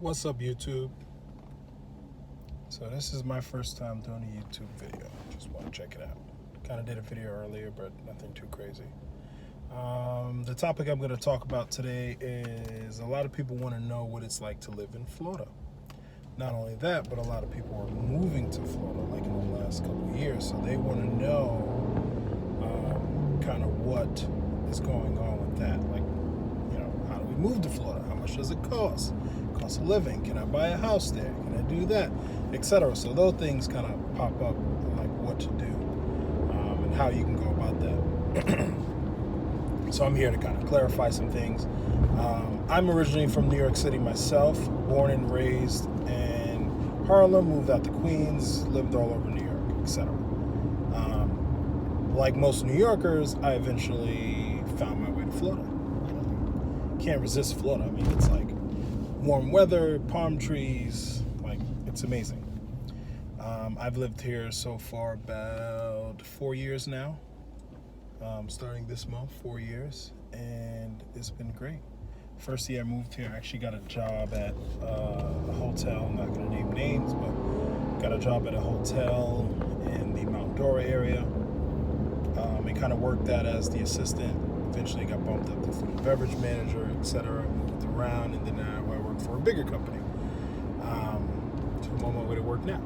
What's up, YouTube? So this is my first time doing a YouTube video. Just want to check it out. Kind of did a video earlier, but nothing too crazy. The topic I'm going to talk about today is a lot of people want to know what it's like to live in Florida. Not only that, but a lot of people are moving to Florida like in the last couple of years. So they want to know kind of what is going on with that. Like, how do we move to Florida? How much does it cost? Cost of living? Can I buy a house there? Can I do that? Etc. So those things kind of pop up, like what to do and how you can go about that. So I'm here to kind of clarify some things. I'm originally from New York City myself, born and raised in Harlem, moved out to Queens, lived all over New York, etc. Like most New Yorkers, I eventually found my way to Florida. Can't resist Florida. I mean, it's like warm weather, palm trees, like it's amazing. I've lived here so far about 4 years now. Starting this month, 4 years, and it's been great. First year I moved here, I actually got a job at a hotel. I'm not going to name names, but got a job at a hotel in the Mount Dora area. And kind of worked that as the assistant. Eventually got bumped up to food and beverage manager, etc. Moved around, and then I worked for a bigger company. So I'm on my way to work now.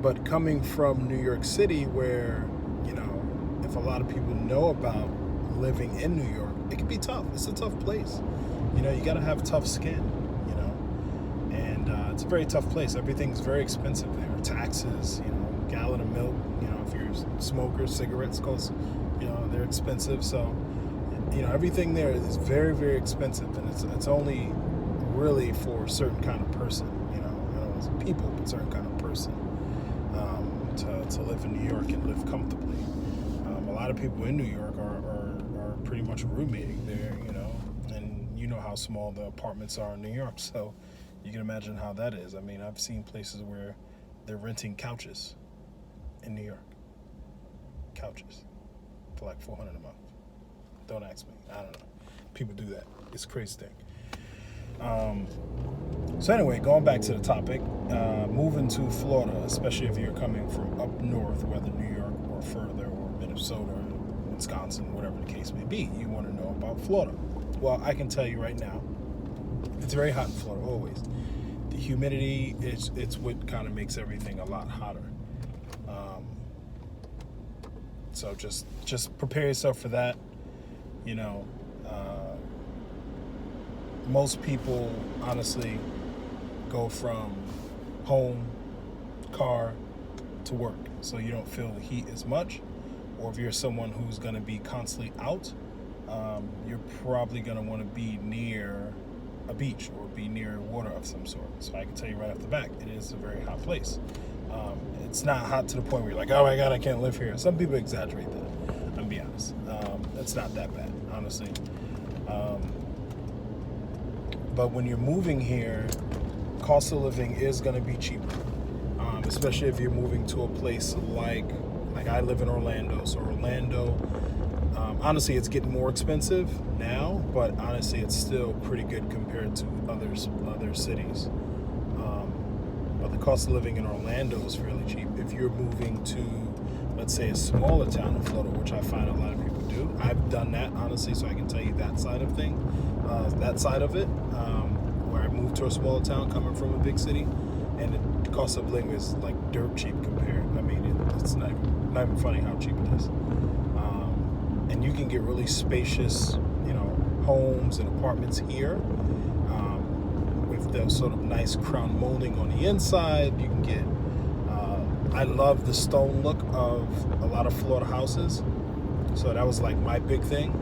But coming from New York City, where, if a lot of people know about living in New York, it can be tough. It's a tough place. You got to have tough skin, and it's a very tough place. Everything's very expensive there. Taxes, gallon of milk, if you're a smoker, cigarettes cost, they're expensive. So, everything there is very, very expensive, and it's only really for a certain kind of person, I don't know, it's people, but certain kind of person. To live in New York and live comfortably. A lot of people in New York are pretty much roommating there, and you know how small the apartments are in New York, so you can imagine how that is. I mean, I've seen places where they're renting couches in New York. Couches for like $400 a month. Don't ask me. I don't know. People do that. It's a crazy thing. So anyway, going back to the topic, moving to Florida, especially if you're coming from up north, whether New York or further, or Minnesota, Wisconsin, whatever the case may be, you want to know about Florida. Well, I can tell you right now, it's very hot in Florida, always. The humidity, it's what kind of makes everything a lot hotter. So just prepare yourself for that. Most people, honestly, go from home, car, to work, so you don't feel the heat as much. Or if you're someone who's going to be constantly out, you're probably going to want to be near a beach or be near water of some sort. So I can tell you right off the bat, it is a very hot place. It's not hot to the point where you're like, oh my God, I can't live here. Some people exaggerate that. I'm gonna be honest. It's not that bad, honestly. But when you're moving here, cost of living is going to be cheaper, especially if you're moving to a place like I live in Orlando. So Orlando, honestly, it's getting more expensive now, but honestly, it's still pretty good compared to other cities. But the cost of living in Orlando is fairly cheap. If you're moving to, let's say, a smaller town in Florida, which I find a lot of people do, I've done that, honestly, so I can tell you that side of it, where I moved to a smaller town coming from a big city, and the cost of living is like dirt cheap compared. I mean, it's not even funny how cheap it is. And you can get really spacious, homes and apartments here, with the sort of nice crown molding on the inside. You can get, I love the stone look of a lot of Florida houses. So that was like my big thing.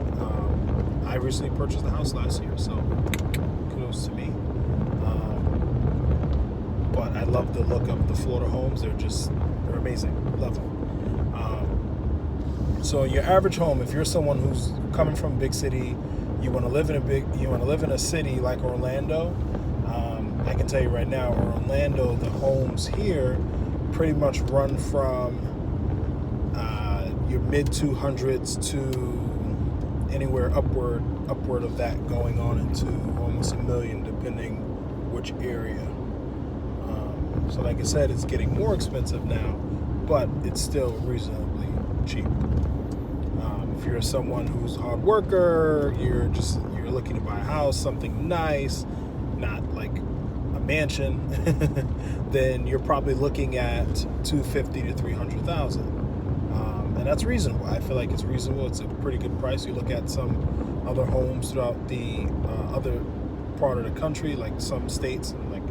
I recently purchased a house last year, so kudos to me. But I love the look of the Florida homes. They're amazing. Love them. So your average home, if you're someone who's coming from a big city, you want to live in a city like Orlando, I can tell you right now, Orlando, the homes here pretty much run from your mid 200s to anywhere upward of that, going on into almost $1 million, depending which area. So like I said, it's getting more expensive now, but it's still reasonably cheap. If you're someone who's a hard worker, you're looking to buy a house, something nice, not like a mansion, then you're probably looking at $250,000 to $300,000, and that's reasonable. I feel like it's reasonable. It's a pretty good price. You look at some other homes throughout the other part of the country, like some states, like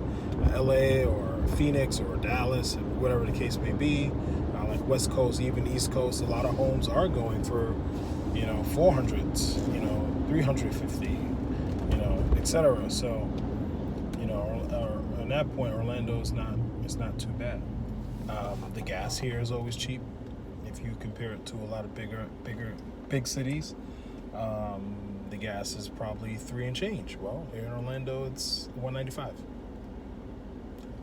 LA or Phoenix or Dallas, and whatever the case may be, like West Coast, even East Coast, a lot of homes are going for, 400s, 350, etc. So, at that point, Orlando is not too bad. The gas here is always cheap if you compare it to a lot of big cities. The gas is probably $3 and change. Well, here in Orlando, it's $1.95.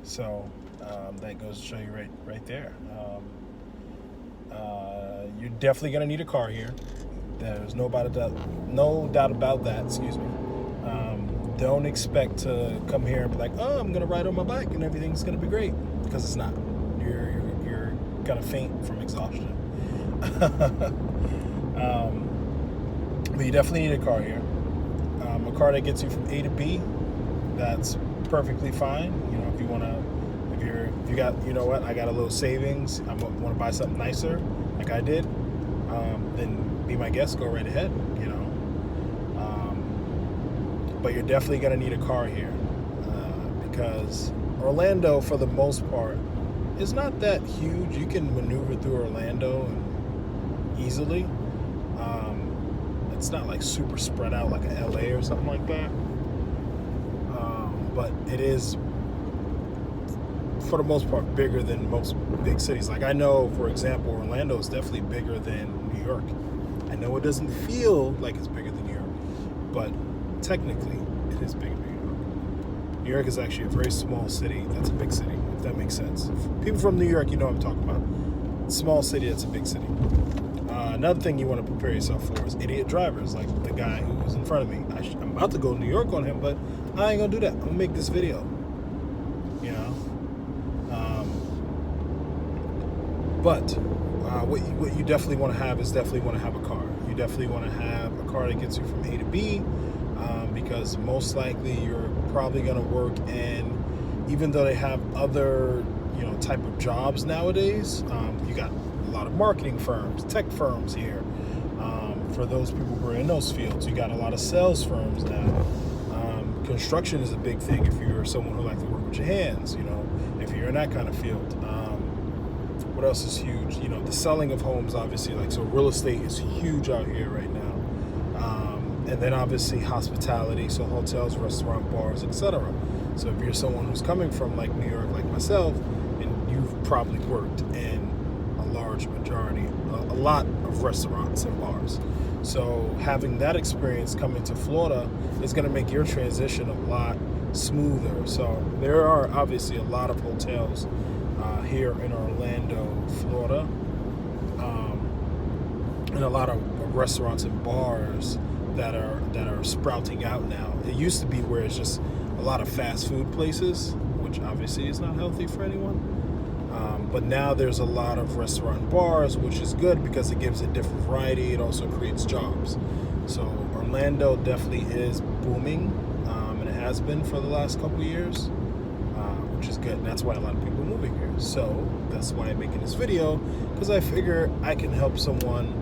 So that goes to show you right there. You're definitely gonna need a car here. There's no doubt about that. Excuse me. Don't expect to come here and be like, oh, I'm gonna ride on my bike and everything's gonna be great, because it's not. You're gonna faint from exhaustion. But you definitely need a car here. A car that gets you from A to B, that's perfectly fine. If you wanna, if you got, I got a little savings, I want to buy something nicer, like I did, then be my guest, go right ahead, but you're definitely going to need a car here, because Orlando, for the most part, is not that huge. You can maneuver through Orlando easily. It's not like super spread out like a LA or something like that, but it is, for the most part, bigger than most big cities. Like, I know, for example, Orlando is definitely bigger than New York. I know it doesn't feel like it's bigger than New York, but technically it is bigger than New York. New York is actually a very small city. That's a big city, if that makes sense. People from New York, you know what I'm talking about. Small city, that's a big city. Another thing you want to prepare yourself for is idiot drivers, like the guy who was in front of me. I'm about to go to New York on him, but I ain't gonna do that. I'm gonna make this video. But what you definitely want to have is definitely want to have a car. You definitely want to have a car that gets you from A to B, because most likely you're probably going to work in, even though they have other type of jobs nowadays, you got a lot of marketing firms, tech firms here. For those people who are in those fields, you got a lot of sales firms now. Construction is a big thing if you're someone who likes to work with your hands, if you're in that kind of field. What else is huge? The selling of homes, obviously, so real estate is huge out here right now. And then obviously hospitality, so hotels, restaurant, bars, etc. So if you're someone who's coming from like New York, like myself, and you've probably worked in a lot of restaurants and bars. So having that experience coming to Florida is going to make your transition a lot smoother. So there are obviously a lot of hotels here in Orlando, Florida, and a lot of restaurants and bars that are sprouting out now. It used to be where it's just a lot of fast food places, which obviously is not healthy for anyone. But now there's a lot of restaurant and bars, which is good because it gives a different variety. It also creates jobs. So Orlando definitely is booming, and it has been for the last couple of years, which is good. And that's why a lot of people are moving here. So that's why I'm making this video, because I figure I can help someone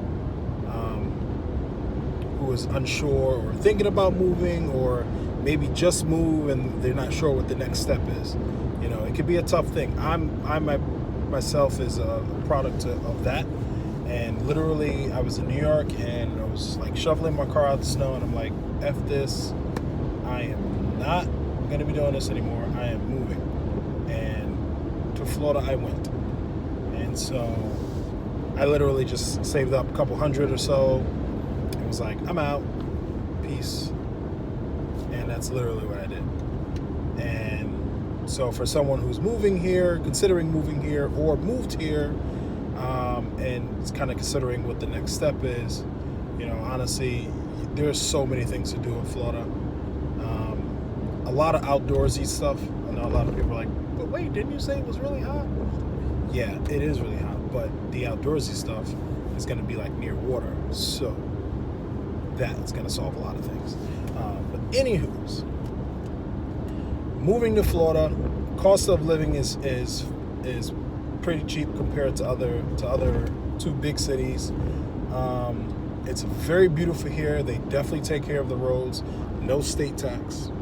who is unsure or thinking about moving, or maybe just move and they're not sure what the next step is. It could be a tough thing. I myself is a product of that. And literally, I was in New York and I was like shoveling my car out the snow, and I'm like, F this. I am not going to be doing this anymore. I am moving. And to Florida I went. And so I literally just saved up a couple hundred or so. It was like, I'm out. Peace. And that's literally what I did. And so for someone who's moving here, considering moving here, or moved here, and it's kind of considering what the next step is, honestly, there's so many things to do in Florida. A lot of outdoorsy stuff. I know a lot of people are like, but wait, didn't you say it was really hot? Yeah, it is really hot, but the outdoorsy stuff is going to be like near water, so that's going to solve a lot of things. But anywho's, moving to Florida, cost of living is pretty cheap compared to other two big cities. It's very beautiful here. They definitely take care of the roads. No state tax.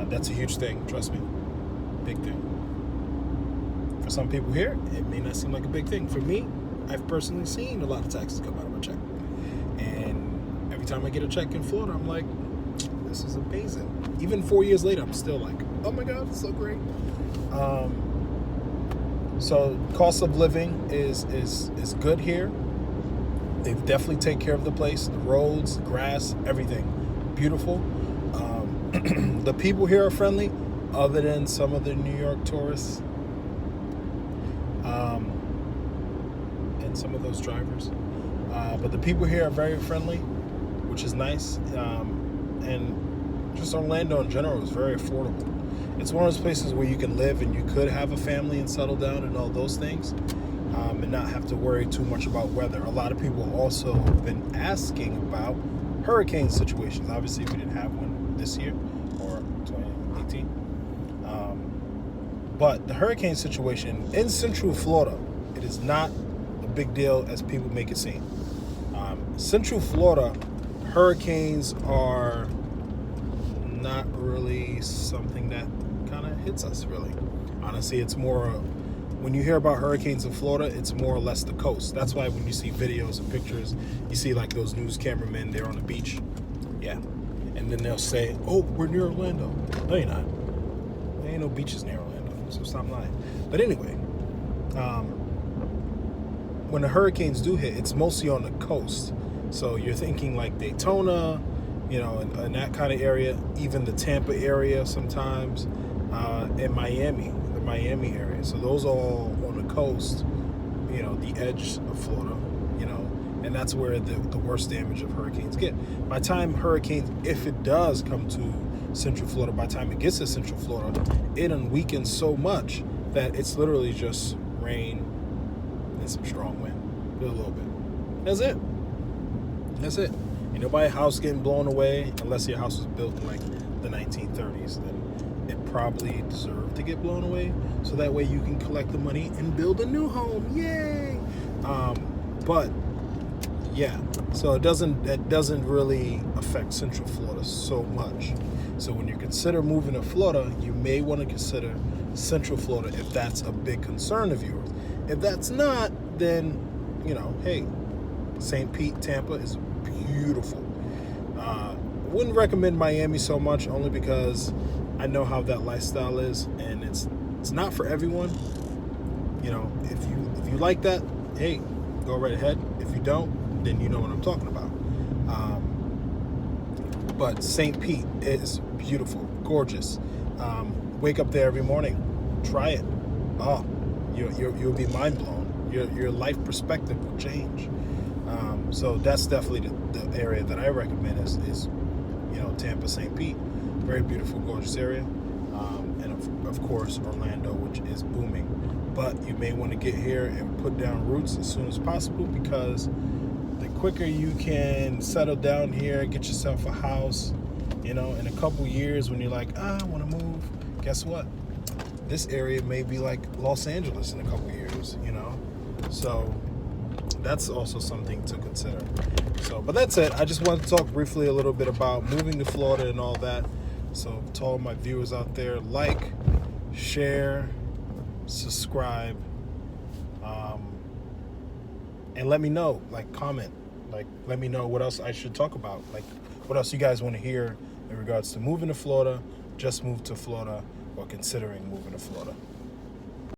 That's a huge thing. Trust me, big thing. For some people here, it may not seem like a big thing. For me, I've personally seen a lot of taxes come out of my check, and every time I get a check in Florida, I'm like, this is amazing. Even 4 years later, I'm still like, oh my God, it's so great. So cost of living is good here. They definitely take care of the place, the roads, the grass, everything. Beautiful. The people here are friendly, other than some of the New York tourists and some of those drivers. But the people here are very friendly, which is nice. And just Orlando in general is very affordable. It's one of those places where you can live and you could have a family and settle down and all those things, and not have to worry too much about weather. A lot of people also have been asking about hurricane situations. Obviously, we didn't have one this year or 2018. But the hurricane situation in Central Florida, it is not a big deal as people make it seem. Central Florida, hurricanes are not really something that kind of hits us, really. Honestly, it's more, when you hear about hurricanes in Florida, it's more or less the coast. That's why when you see videos and pictures, you see like those news cameramen, they're on the beach. Yeah. And then they'll say, oh, we're near Orlando. No, you're not. There ain't no beaches near Orlando, so stop lying. But anyway, when the hurricanes do hit, it's mostly on the coast. So you're thinking like Daytona, you know, in that kind of area, even the Tampa area sometimes, and Miami, the Miami area. So those are all on the coast, you know, the edge of Florida, you know, and that's where the worst damage of hurricanes get. By the time hurricanes, if it does come to Central Florida, by the time it gets to Central Florida, it weakens so much that it's literally just rain and some strong wind, a little bit. That's it. That's it. Ain't nobody house getting blown away unless your house was built in like the 1930s. Then it probably deserved to get blown away, so that way you can collect the money and build a new home. Yay! But yeah, so it doesn't really affect Central Florida so much. So when you consider moving to Florida, you may want to consider Central Florida if that's a big concern of yours. If that's not, then you know, hey, St. Pete, Tampa is beautiful. Wouldn't recommend Miami so much, only because I know how that lifestyle is, and it's not for everyone. You know, if you like that, hey, go right ahead. If you don't, then you know what I'm talking about. But St. Pete is beautiful, gorgeous. Wake up there every morning, try it. Oh, you'll be mind blown. Your life perspective will change. So that's definitely the area that I recommend is you know, Tampa, St. Pete. Very beautiful, gorgeous area. And of course, Orlando, which is booming. But you may want to get here and put down roots as soon as possible, because the quicker you can settle down here, get yourself a house, you know, in a couple years when you're like, I want to move, guess what? This area may be like Los Angeles in a couple years, you know? So that's also something to consider. So, but that's it. I just wanted to talk briefly a little bit about moving to Florida and all that. So to all my viewers out there, like, share, subscribe, and let me know, like, comment, like, let me know what else I should talk about, like what else you guys want to hear in regards to moving to Florida, just moved to Florida, or considering moving to Florida.